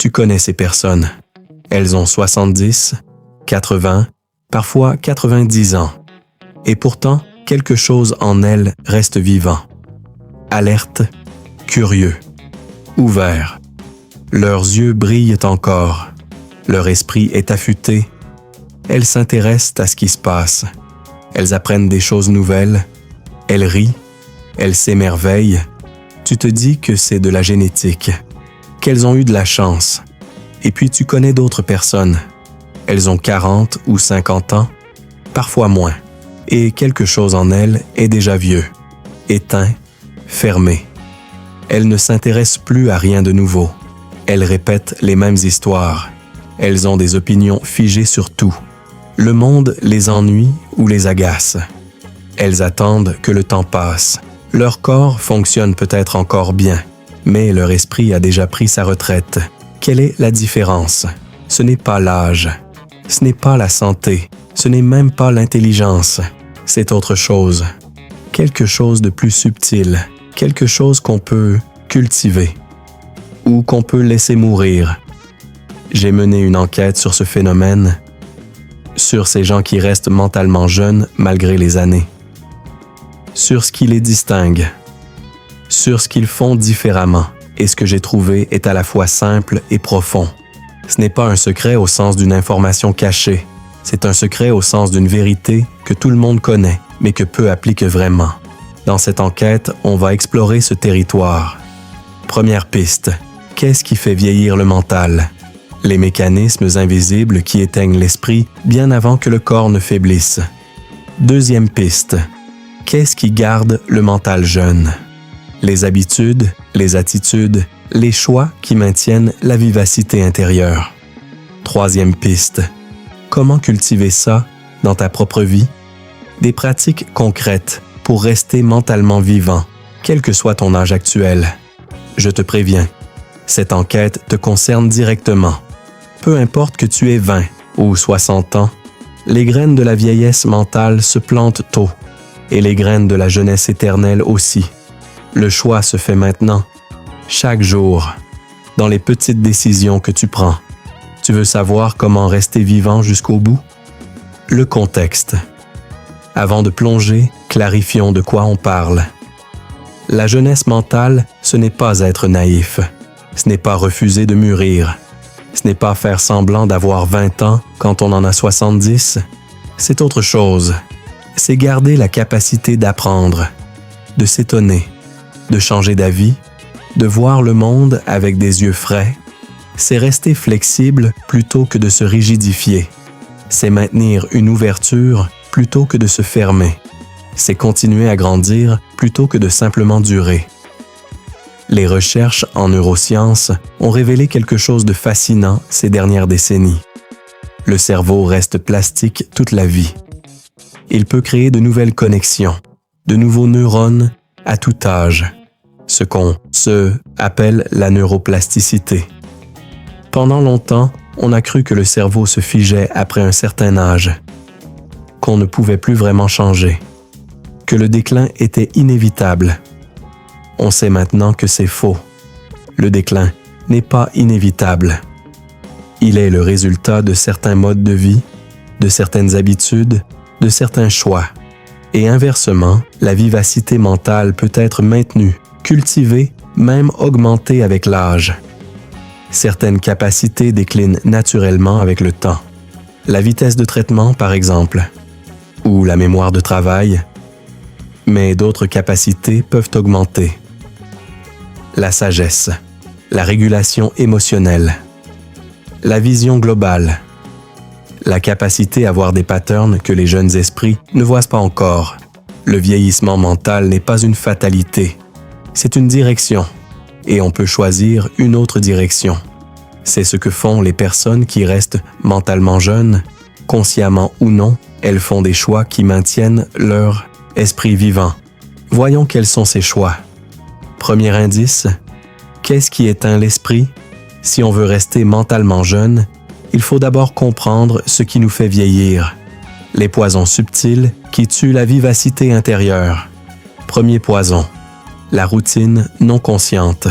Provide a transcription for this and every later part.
Tu connais ces personnes. Elles ont 70, 80, parfois 90 ans. Et pourtant, quelque chose en elles reste vivant. Alerte, curieux, ouvert. Leurs yeux brillent encore. Leur esprit est affûté. Elles s'intéressent à ce qui se passe. Elles apprennent des choses nouvelles. Elles rient. Elles s'émerveillent. Tu te dis que c'est de la génétique, qu'elles ont eu de la chance. Et puis tu connais d'autres personnes. Elles ont 40 ou 50 ans, parfois moins. Et quelque chose en elles est déjà vieux, éteint, fermé. Elles ne s'intéressent plus à rien de nouveau. Elles répètent les mêmes histoires. Elles ont des opinions figées sur tout. Le monde les ennuie ou les agace. Elles attendent que le temps passe. Leur corps fonctionne peut-être encore bien, mais leur esprit a déjà pris sa retraite. Quelle est la différence? Ce n'est pas l'âge, ce n'est pas la santé, ce n'est même pas l'intelligence. C'est autre chose. Quelque chose de plus subtil, quelque chose qu'on peut cultiver ou qu'on peut laisser mourir. J'ai mené une enquête sur ce phénomène, sur ces gens qui restent mentalement jeunes malgré les années, sur ce qui les distingue, sur ce qu'ils font différemment. Et ce que j'ai trouvé est à la fois simple et profond. Ce n'est pas un secret au sens d'une information cachée. C'est un secret au sens d'une vérité que tout le monde connaît, mais que peu applique vraiment. Dans cette enquête, on va explorer ce territoire. Première piste. Qu'est-ce qui fait vieillir le mental? Les mécanismes invisibles qui éteignent l'esprit bien avant que le corps ne faiblisse. Deuxième piste. Qu'est-ce qui garde le mental jeune? Les habitudes, les attitudes, les choix qui maintiennent la vivacité intérieure. Troisième piste. Comment cultiver ça dans ta propre vie? Des pratiques concrètes pour rester mentalement vivant, quel que soit ton âge actuel. Je te préviens, cette enquête te concerne directement. Peu importe que tu aies 20 ou 60 ans, les graines de la vieillesse mentale se plantent tôt, et les graines de la jeunesse éternelle aussi. Le choix se fait maintenant, chaque jour, dans les petites décisions que tu prends. Tu veux savoir comment rester vivant jusqu'au bout? Le contexte. Avant de plonger, clarifions de quoi on parle. La jeunesse mentale, ce n'est pas être naïf. Ce n'est pas refuser de mûrir. Ce n'est pas faire semblant d'avoir 20 ans quand on en a 70. C'est autre chose. C'est garder la capacité d'apprendre, de s'étonner, de changer d'avis, de voir le monde avec des yeux frais. C'est rester flexible plutôt que de se rigidifier. C'est maintenir une ouverture plutôt que de se fermer. C'est continuer à grandir plutôt que de simplement durer. Les recherches en neurosciences ont révélé quelque chose de fascinant ces dernières décennies. Le cerveau reste plastique toute la vie. Il peut créer de nouvelles connexions, de nouveaux neurones à tout âge, ce qu'on appelle la neuroplasticité. Pendant longtemps, on a cru que le cerveau se figeait après un certain âge, qu'on ne pouvait plus vraiment changer, que le déclin était inévitable. On sait maintenant que c'est faux. Le déclin n'est pas inévitable. Il est le résultat de certains modes de vie, de certaines habitudes, de certains choix. Et inversement, la vivacité mentale peut être maintenue, cultivée, même augmentée avec l'âge. Certaines capacités déclinent naturellement avec le temps. La vitesse de traitement, par exemple, ou la mémoire de travail, mais d'autres capacités peuvent augmenter. La sagesse, la régulation émotionnelle, la vision globale, la capacité à voir des patterns que les jeunes esprits ne voient pas encore. Le vieillissement mental n'est pas une fatalité, c'est une direction, et on peut choisir une autre direction. C'est ce que font les personnes qui restent mentalement jeunes, consciemment ou non, elles font des choix qui maintiennent leur esprit vivant. Voyons quels sont ces choix. Premier indice, qu'est-ce qui éteint l'esprit? Si on veut rester mentalement jeune, il faut d'abord comprendre ce qui nous fait vieillir. Les poisons subtils qui tuent la vivacité intérieure. Premier poison, la routine non consciente.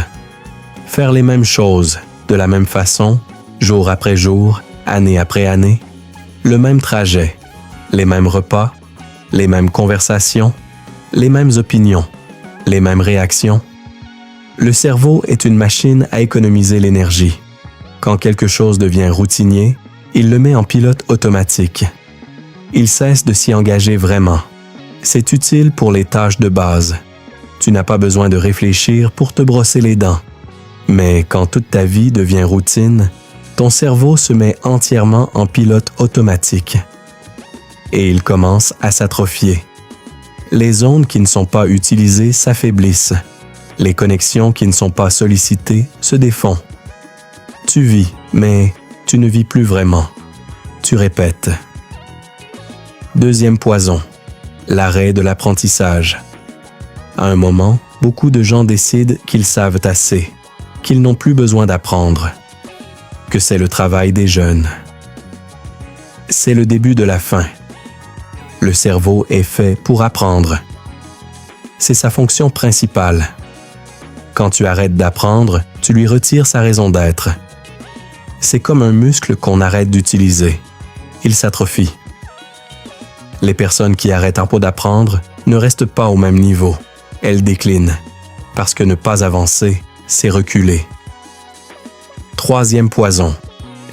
Faire les mêmes choses, de la même façon, jour après jour, année après année, le même trajet, les mêmes repas, les mêmes conversations, les mêmes opinions, les mêmes réactions. Le cerveau est une machine à économiser l'énergie. Quand quelque chose devient routinier, il le met en pilote automatique. Il cesse de s'y engager vraiment. C'est utile pour les tâches de base. Tu n'as pas besoin de réfléchir pour te brosser les dents. Mais quand toute ta vie devient routine, ton cerveau se met entièrement en pilote automatique. Et il commence à s'atrophier. Les zones qui ne sont pas utilisées s'affaiblissent. Les connexions qui ne sont pas sollicitées se défont. Tu vis, mais tu ne vis plus vraiment. Tu répètes. Deuxième poison, l'arrêt de l'apprentissage. À un moment, beaucoup de gens décident qu'ils savent assez, qu'ils n'ont plus besoin d'apprendre, que c'est le travail des jeunes. C'est le début de la fin. Le cerveau est fait pour apprendre. C'est sa fonction principale. Quand tu arrêtes d'apprendre, tu lui retires sa raison d'être. C'est comme un muscle qu'on arrête d'utiliser. Il s'atrophie. Les personnes qui arrêtent un peu d'apprendre ne restent pas au même niveau. Elles déclinent, parce que ne pas avancer, c'est reculer. Troisième poison,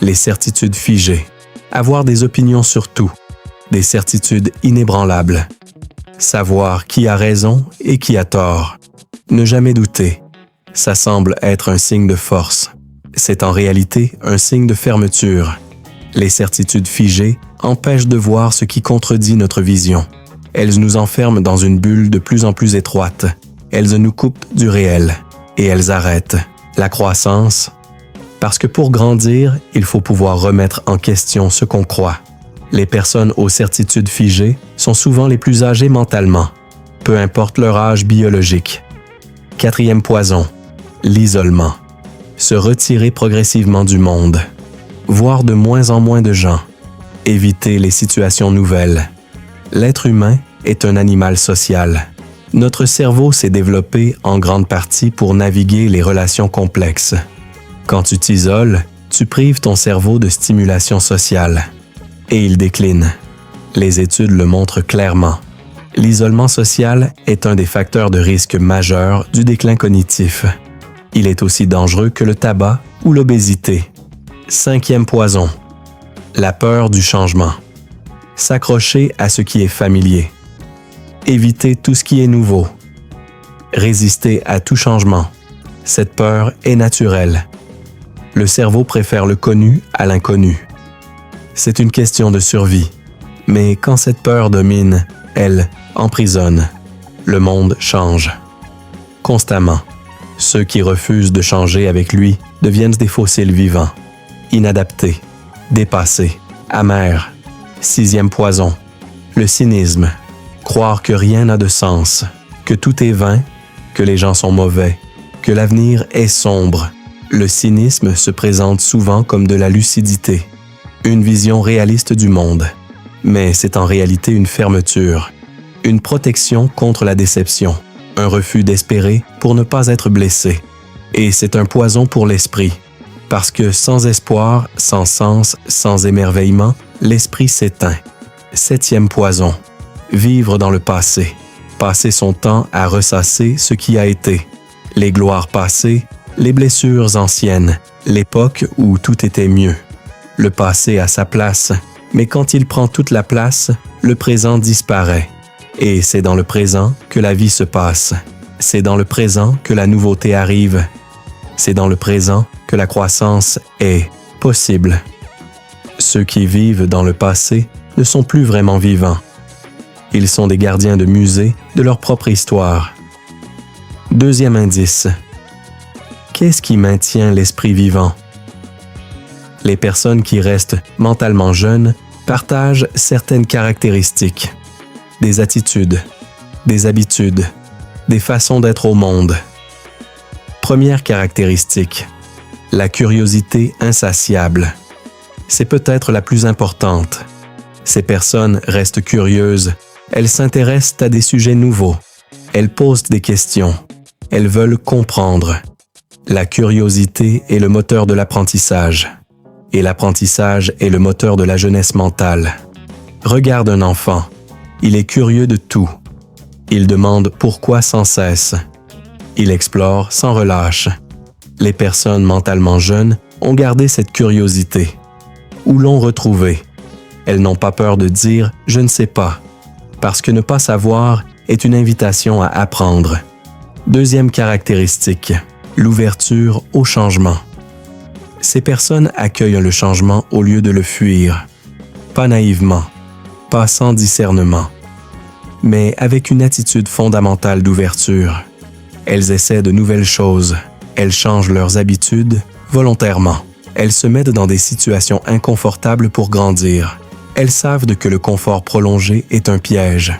les certitudes figées. Avoir des opinions sur tout, des certitudes inébranlables. Savoir qui a raison et qui a tort. Ne jamais douter. Ça semble être un signe de force. C'est en réalité un signe de fermeture. Les certitudes figées empêchent de voir ce qui contredit notre vision. Elles nous enferment dans une bulle de plus en plus étroite. Elles nous coupent du réel et elles arrêtent la croissance. Parce que pour grandir, il faut pouvoir remettre en question ce qu'on croit. Les personnes aux certitudes figées sont souvent les plus âgées mentalement, peu importe leur âge biologique. Quatrième poison, l'isolement. Se retirer progressivement du monde. Voir de moins en moins de gens. Éviter les situations nouvelles. L'être humain est un animal social. Notre cerveau s'est développé en grande partie pour naviguer les relations complexes. Quand tu t'isoles, tu prives ton cerveau de stimulation sociale. Et il décline. Les études le montrent clairement. L'isolement social est un des facteurs de risque majeurs du déclin cognitif. Il est aussi dangereux que le tabac ou l'obésité. Cinquième poison, la peur du changement. S'accrocher à ce qui est familier. Éviter tout ce qui est nouveau. Résister à tout changement. Cette peur est naturelle. Le cerveau préfère le connu à l'inconnu. C'est une question de survie. Mais quand cette peur domine, elle emprisonne. Le monde change. Constamment. Ceux qui refusent de changer avec lui deviennent des fossiles vivants. Inadaptés, dépassés, amers. Sixième poison, le cynisme. Croire que rien n'a de sens, que tout est vain, que les gens sont mauvais, que l'avenir est sombre. Le cynisme se présente souvent comme de la lucidité, une vision réaliste du monde. Mais c'est en réalité une fermeture, une protection contre la déception, un refus d'espérer pour ne pas être blessé. Et c'est un poison pour l'esprit, parce que sans espoir, sans sens, sans émerveillement, l'esprit s'éteint. Septième poison, vivre dans le passé, passer son temps à ressasser ce qui a été, les gloires passées, les blessures anciennes, l'époque où tout était mieux. Le passé a sa place, mais quand il prend toute la place, le présent disparaît. Et c'est dans le présent que la vie se passe. C'est dans le présent que la nouveauté arrive. C'est dans le présent que la croissance est possible. Ceux qui vivent dans le passé ne sont plus vraiment vivants. Ils sont des gardiens de musée de leur propre histoire. Deuxième indice. Qu'est-ce qui maintient l'esprit vivant? Les personnes qui restent mentalement jeunes partagent certaines caractéristiques, des attitudes, des habitudes, des façons d'être au monde. Première caractéristique, la curiosité insatiable. C'est peut-être la plus importante. Ces personnes restent curieuses, elles s'intéressent à des sujets nouveaux, elles posent des questions, elles veulent comprendre. La curiosité est le moteur de l'apprentissage. Et l'apprentissage est le moteur de la jeunesse mentale. Regarde un enfant. Il est curieux de tout. Il demande pourquoi sans cesse. Il explore sans relâche. Les personnes mentalement jeunes ont gardé cette curiosité. Où l'ont retrouvée? Elles n'ont pas peur de dire « je ne sais pas », parce que ne pas savoir est une invitation à apprendre. Deuxième caractéristique, l'ouverture au changement. Ces personnes accueillent le changement au lieu de le fuir. Pas naïvement, pas sans discernement, mais avec une attitude fondamentale d'ouverture. Elles essaient de nouvelles choses. Elles changent leurs habitudes volontairement. Elles se mettent dans des situations inconfortables pour grandir. Elles savent que le confort prolongé est un piège,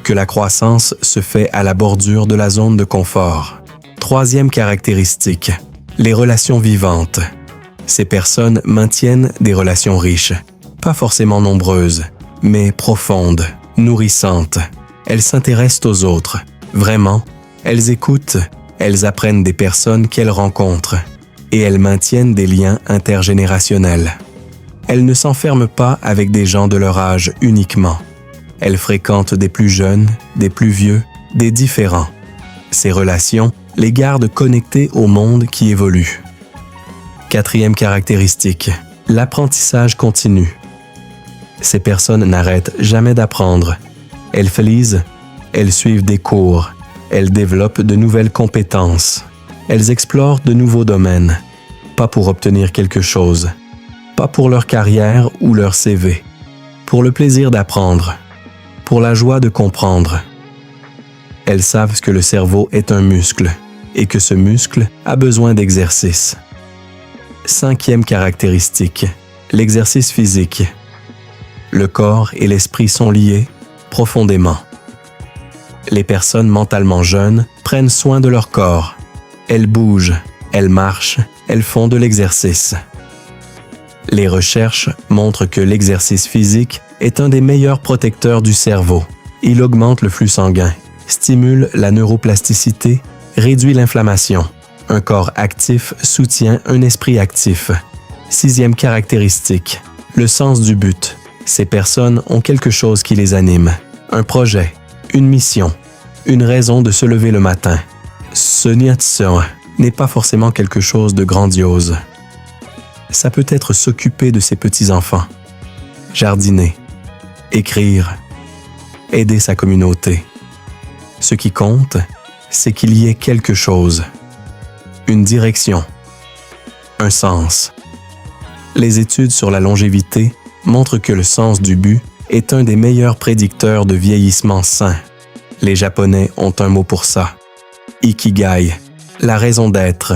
que la croissance se fait à la bordure de la zone de confort. Troisième caractéristique, les relations vivantes. Ces personnes maintiennent des relations riches, pas forcément nombreuses, mais profondes, nourrissantes. Elles s'intéressent aux autres, vraiment. Elles écoutent, elles apprennent des personnes qu'elles rencontrent et elles maintiennent des liens intergénérationnels. Elles ne s'enferment pas avec des gens de leur âge uniquement. Elles fréquentent des plus jeunes, des plus vieux, des différents. Ces relations les gardent connectés au monde qui évolue. Quatrième caractéristique, l'apprentissage continu. Ces personnes n'arrêtent jamais d'apprendre. Elles lisent, elles suivent des cours, elles développent de nouvelles compétences. Elles explorent de nouveaux domaines, pas pour obtenir quelque chose, pas pour leur carrière ou leur CV, pour le plaisir d'apprendre, pour la joie de comprendre. Elles savent que le cerveau est un muscle et que ce muscle a besoin d'exercice. Cinquième caractéristique, l'exercice physique. Le corps et l'esprit sont liés profondément. Les personnes mentalement jeunes prennent soin de leur corps. Elles bougent, elles marchent, elles font de l'exercice. Les recherches montrent que l'exercice physique est un des meilleurs protecteurs du cerveau. Il augmente le flux sanguin, stimule la neuroplasticité, réduit l'inflammation. Un corps actif soutient un esprit actif. Sixième caractéristique, le sens du but. Ces personnes ont quelque chose qui les anime, un projet, une mission, une raison de se lever le matin. Ce n'est pas forcément quelque chose de grandiose. Ça peut être s'occuper de ses petits-enfants, jardiner, écrire, aider sa communauté. Ce qui compte, c'est qu'il y ait quelque chose, une direction, un sens. Les études sur la longévité montrent que le sens du but est un des meilleurs prédicteurs de vieillissement sain. Les Japonais ont un mot pour ça. Ikigai, la raison d'être.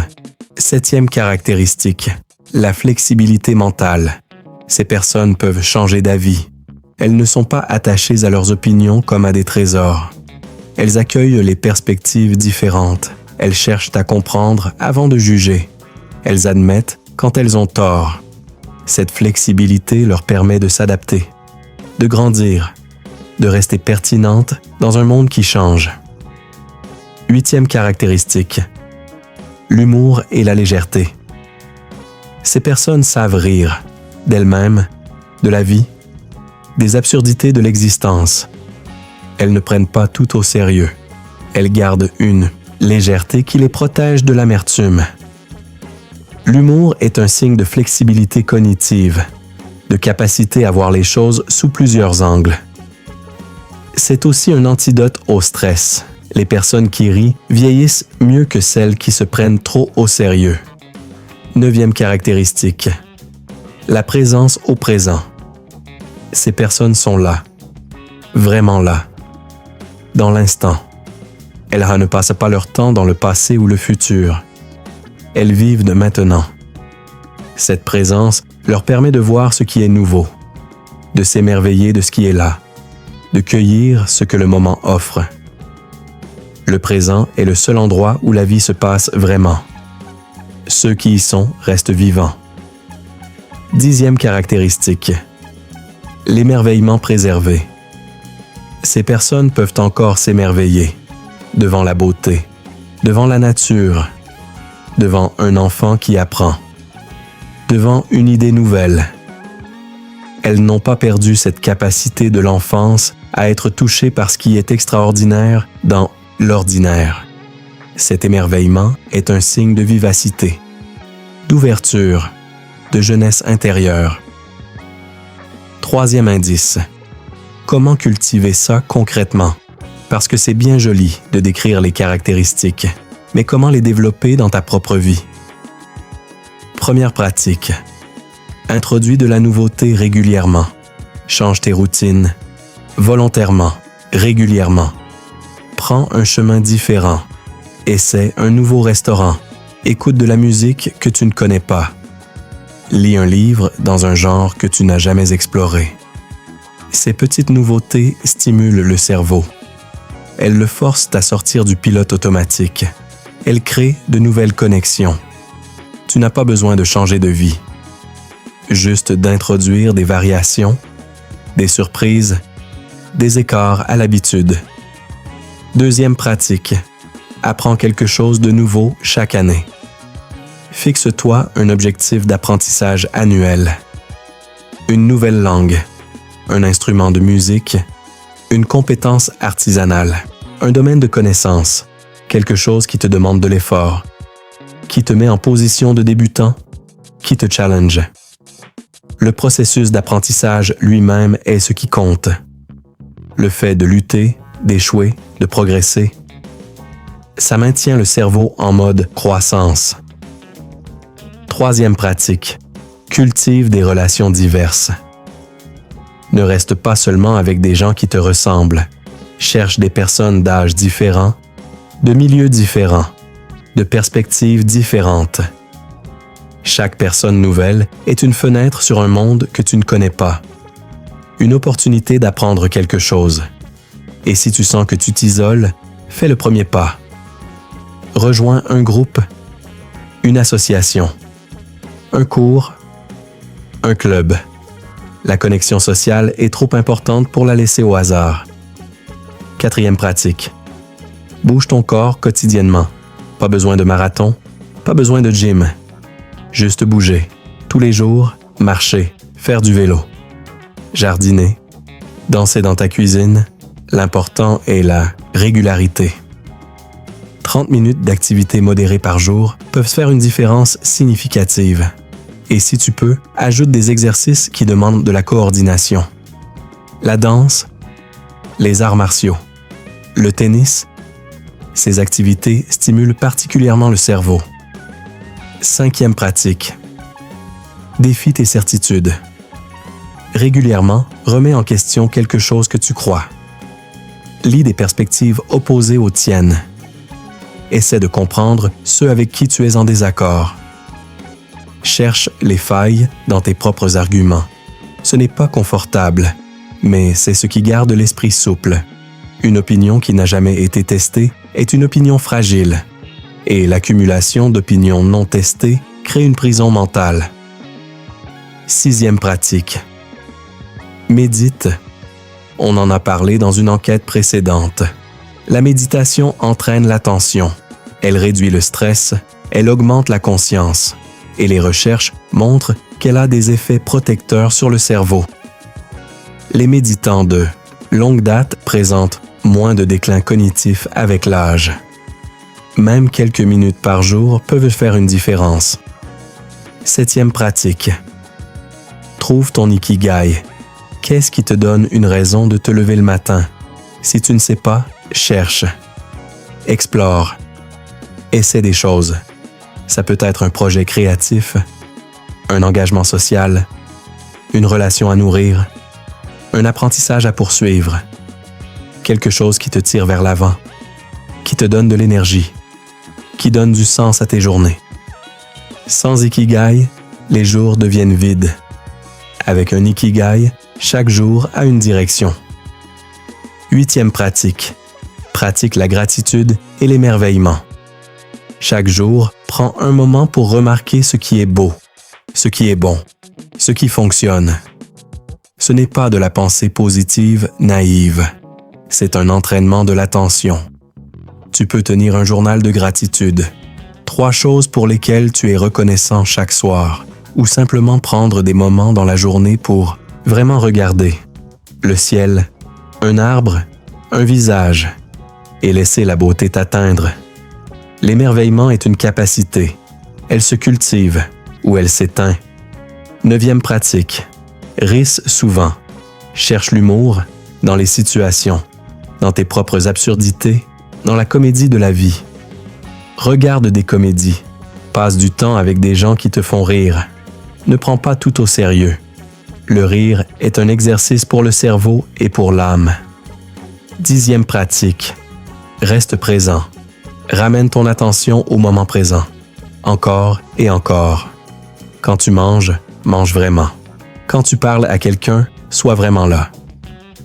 Septième caractéristique, la flexibilité mentale. Ces personnes peuvent changer d'avis. Elles ne sont pas attachées à leurs opinions comme à des trésors. Elles accueillent les perspectives différentes. Elles cherchent à comprendre avant de juger. Elles admettent quand elles ont tort. Cette flexibilité leur permet de s'adapter, de grandir, de rester pertinente dans un monde qui change. Huitième caractéristique, l'humour et la légèreté. Ces personnes savent rire d'elles-mêmes, de la vie, des absurdités de l'existence. Elles ne prennent pas tout au sérieux. Elles gardent une légèreté qui les protège de l'amertume. L'humour est un signe de flexibilité cognitive, de capacité à voir les choses sous plusieurs angles. C'est aussi un antidote au stress. Les personnes qui rient vieillissent mieux que celles qui se prennent trop au sérieux. Neuvième caractéristique, la présence au présent. Ces personnes sont là, vraiment là, dans l'instant. Elles ne passent pas leur temps dans le passé ou le futur. Elles vivent de maintenant. Cette présence leur permet de voir ce qui est nouveau, de s'émerveiller de ce qui est là, de cueillir ce que le moment offre. Le présent est le seul endroit où la vie se passe vraiment. Ceux qui y sont restent vivants. Dixième caractéristique, l'émerveillement préservé. Ces personnes peuvent encore s'émerveiller devant la beauté, devant la nature, devant un enfant qui apprend, devant une idée nouvelle. Elles n'ont pas perdu cette capacité de l'enfance à être touchées par ce qui est extraordinaire dans l'ordinaire. Cet émerveillement est un signe de vivacité, d'ouverture, de jeunesse intérieure. Troisième indice. Comment cultiver ça concrètement? Parce que c'est bien joli de décrire les caractéristiques, mais comment les développer dans ta propre vie? Première pratique. Introduis de la nouveauté régulièrement. Change tes routines, volontairement, régulièrement. Prends un chemin différent. Essaie un nouveau restaurant. Écoute de la musique que tu ne connais pas. Lis un livre dans un genre que tu n'as jamais exploré. Ces petites nouveautés stimulent le cerveau. Elles le forcent à sortir du pilote automatique. Elles créent de nouvelles connexions. Tu n'as pas besoin de changer de vie. Juste d'introduire des variations, des surprises, des écarts à l'habitude. Deuxième pratique. Apprends quelque chose de nouveau chaque année. Fixe-toi un objectif d'apprentissage annuel. Une nouvelle langue, un instrument de musique, une compétence artisanale, un domaine de connaissance, quelque chose qui te demande de l'effort, qui te met en position de débutant, qui te challenge. Le processus d'apprentissage lui-même est ce qui compte. Le fait de lutter, d'échouer, de progresser, ça maintient le cerveau en mode croissance. Troisième pratique. Cultive des relations diverses. Ne reste pas seulement avec des gens qui te ressemblent. Cherche des personnes d'âge différents, de milieux différents, de perspectives différentes. Chaque personne nouvelle est une fenêtre sur un monde que tu ne connais pas. Une opportunité d'apprendre quelque chose. Et si tu sens que tu t'isoles, fais le premier pas. Rejoins un groupe, une association, un cours, un club. La connexion sociale est trop importante pour la laisser au hasard. Quatrième pratique. Bouge ton corps quotidiennement. Pas besoin de marathon, pas besoin de gym. Juste bouger. Tous les jours, marcher, faire du vélo. Jardiner, danser dans ta cuisine. L'important est la régularité. 30 minutes d'activité modérée par jour peuvent faire une différence significative. Et si tu peux, ajoute des exercices qui demandent de la coordination. La danse, les arts martiaux, le tennis, ces activités stimulent particulièrement le cerveau. Cinquième pratique. Défie tes certitudes. Régulièrement, remets en question quelque chose que tu crois. Lis des perspectives opposées aux tiennes. Essaie de comprendre ceux avec qui tu es en désaccord. Cherche les failles dans tes propres arguments. Ce n'est pas confortable, mais c'est ce qui garde l'esprit souple. Une opinion qui n'a jamais été testée est une opinion fragile, et l'accumulation d'opinions non testées crée une prison mentale. Sixième pratique. Médite. On en a parlé dans une enquête précédente. La méditation entraîne l'attention. Elle réduit le stress, elle augmente la conscience. Et les recherches montrent qu'elle a des effets protecteurs sur le cerveau. Les méditants de longue date présentent moins de déclin cognitif avec l'âge. Même quelques minutes par jour peuvent faire une différence. Septième pratique. Trouve ton ikigai. Qu'est-ce qui te donne une raison de te lever le matin? Si tu ne sais pas, cherche. Explore. Essaie des choses. Ça peut être un projet créatif, un engagement social, une relation à nourrir, un apprentissage à poursuivre, quelque chose qui te tire vers l'avant, qui te donne de l'énergie, qui donne du sens à tes journées. Sans ikigai, les jours deviennent vides. Avec un ikigai, chaque jour a une direction. Huitième pratique. Pratique la gratitude et l'émerveillement. Chaque jour, prends un moment pour remarquer ce qui est beau, ce qui est bon, ce qui fonctionne. Ce n'est pas de la pensée positive naïve. C'est un entraînement de l'attention. Tu peux tenir un journal de gratitude. 3 choses pour lesquelles tu es reconnaissant chaque soir, ou simplement prendre des moments dans la journée pour vraiment regarder le ciel, un arbre, un visage, et laisser la beauté t'atteindre. L'émerveillement est une capacité. Elle se cultive ou elle s'éteint. 9e pratique. Risse souvent. Cherche l'humour dans les situations, dans tes propres absurdités, dans la comédie de la vie. Regarde des comédies. Passe du temps avec des gens qui te font rire. Ne prends pas tout au sérieux. Le rire est un exercice pour le cerveau et pour l'âme. 10e pratique. Reste présent. Ramène ton attention au moment présent. Encore et encore. Quand tu manges, mange vraiment. Quand tu parles à quelqu'un, sois vraiment là.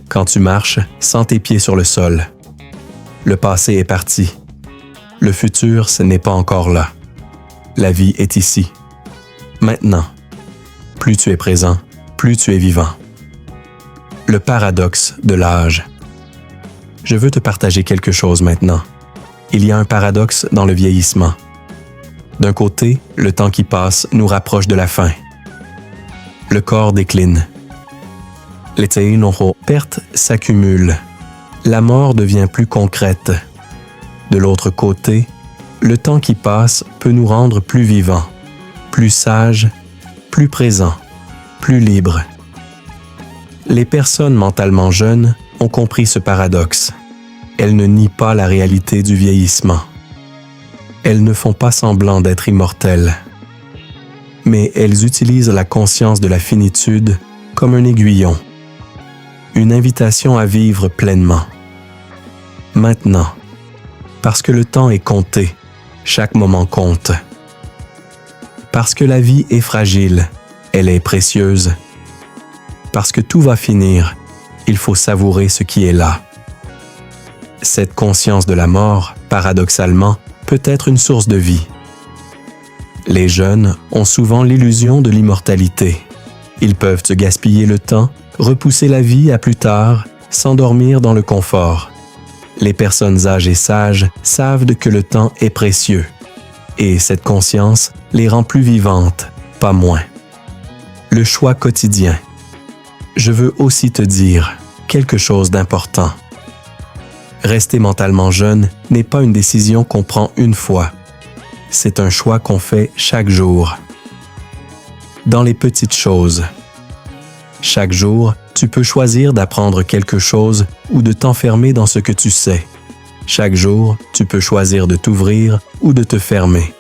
Quand tu marches, sens tes pieds sur le sol. Le passé est parti. Le futur, ce n'est pas encore là. La vie est ici. Maintenant. Plus tu es présent, plus tu es vivant. Le paradoxe de l'âge. Je veux te partager quelque chose maintenant. Il y a un paradoxe dans le vieillissement. D'un côté, le temps qui passe nous rapproche de la fin. Le corps décline. Les pertes s'accumulent. La mort devient plus concrète. De l'autre côté, le temps qui passe peut nous rendre plus vivants, plus sages, plus présents, plus libres. Les personnes mentalement jeunes ont compris ce paradoxe. Elles ne nient pas la réalité du vieillissement. Elles ne font pas semblant d'être immortelles. Mais elles utilisent la conscience de la finitude comme un aiguillon. Une invitation à vivre pleinement. Maintenant. Parce que le temps est compté, chaque moment compte. Parce que la vie est fragile, elle est précieuse. Parce que tout va finir, il faut savourer ce qui est là. Cette conscience de la mort, paradoxalement, peut être une source de vie. Les jeunes ont souvent l'illusion de l'immortalité. Ils peuvent se gaspiller le temps, repousser la vie à plus tard, s'endormir dans le confort. Les personnes âgées sages savent que le temps est précieux. Et cette conscience les rend plus vivantes, pas moins. Le choix quotidien. Je veux aussi te dire quelque chose d'important. Rester mentalement jeune n'est pas une décision qu'on prend une fois. C'est un choix qu'on fait chaque jour. Dans les petites choses. Chaque jour, tu peux choisir d'apprendre quelque chose ou de t'enfermer dans ce que tu sais. Chaque jour, tu peux choisir de t'ouvrir ou de te fermer.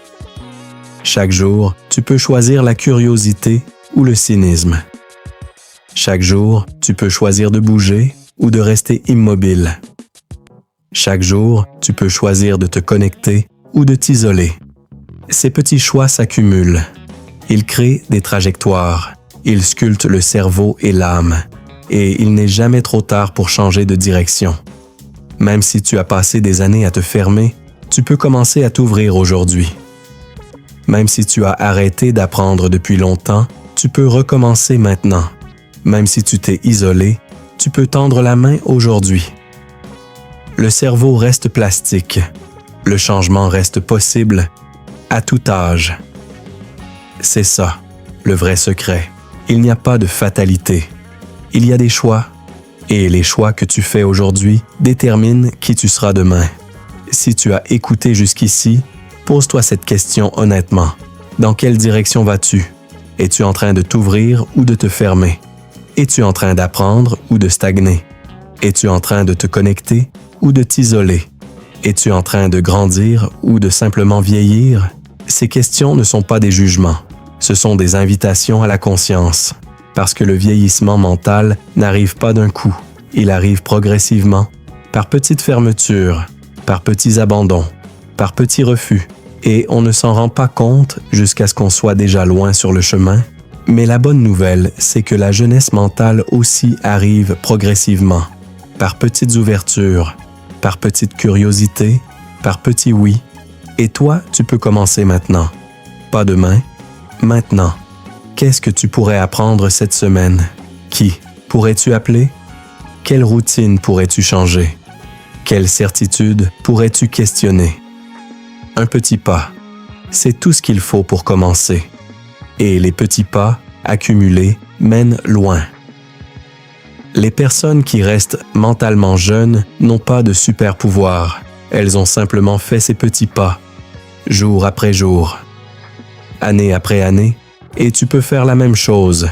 Chaque jour, tu peux choisir la curiosité ou le cynisme. Chaque jour, tu peux choisir de bouger ou de rester immobile. Chaque jour, tu peux choisir de te connecter ou de t'isoler. Ces petits choix s'accumulent. Ils créent des trajectoires. Ils sculptent le cerveau et l'âme. Et il n'est jamais trop tard pour changer de direction. Même si tu as passé des années à te fermer, tu peux commencer à t'ouvrir aujourd'hui. Même si tu as arrêté d'apprendre depuis longtemps, tu peux recommencer maintenant. Même si tu t'es isolé, tu peux tendre la main aujourd'hui. Le cerveau reste plastique. Le changement reste possible à tout âge. C'est ça, le vrai secret. Il n'y a pas de fatalité. Il y a des choix. Et les choix que tu fais aujourd'hui déterminent qui tu seras demain. Si tu as écouté jusqu'ici, pose-toi cette question honnêtement. Dans quelle direction vas-tu? Es-tu en train de t'ouvrir ou de te fermer? Es-tu en train d'apprendre ou de stagner? Es-tu en train de te connecter ou de t'isoler? Es-tu en train de grandir ou de simplement vieillir? Ces questions ne sont pas des jugements. Ce sont des invitations à la conscience. Parce que le vieillissement mental n'arrive pas d'un coup. Il arrive progressivement, par petites fermetures, par petits abandons, par petits refus. Et on ne s'en rend pas compte jusqu'à ce qu'on soit déjà loin sur le chemin. Mais la bonne nouvelle, c'est que la jeunesse mentale aussi arrive progressivement, par petites ouvertures, par petites curiosités, par petits oui. Et toi, tu peux commencer maintenant. Pas demain, maintenant. Qu'est-ce que tu pourrais apprendre cette semaine? Qui pourrais-tu appeler? Quelle routine pourrais-tu changer? Quelle certitude pourrais-tu questionner? Un petit pas, c'est tout ce qu'il faut pour commencer. Et les petits pas, accumulés, mènent loin. Les personnes qui restent mentalement jeunes n'ont pas de super pouvoir. Elles ont simplement fait ces petits pas, jour après jour, année après année, et tu peux faire la même chose.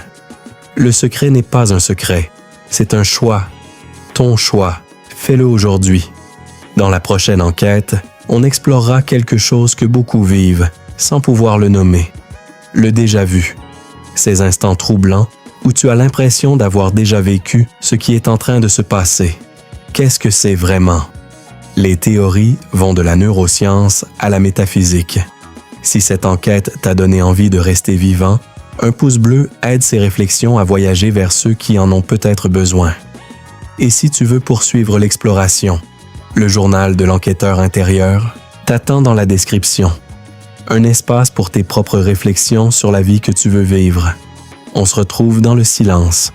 Le secret n'est pas un secret, c'est un choix. Ton choix, fais-le aujourd'hui. Dans la prochaine enquête, on explorera quelque chose que beaucoup vivent, sans pouvoir le nommer. Le déjà-vu. Ces instants troublants où tu as l'impression d'avoir déjà vécu ce qui est en train de se passer. Qu'est-ce que c'est vraiment? Les théories vont de la neuroscience à la métaphysique. Si cette enquête t'a donné envie de rester vivant, un pouce bleu aide ces réflexions à voyager vers ceux qui en ont peut-être besoin. Et si tu veux poursuivre l'exploration, le journal de l'enquêteur intérieur t'attend dans la description. Un espace pour tes propres réflexions sur la vie que tu veux vivre. On se retrouve dans le silence.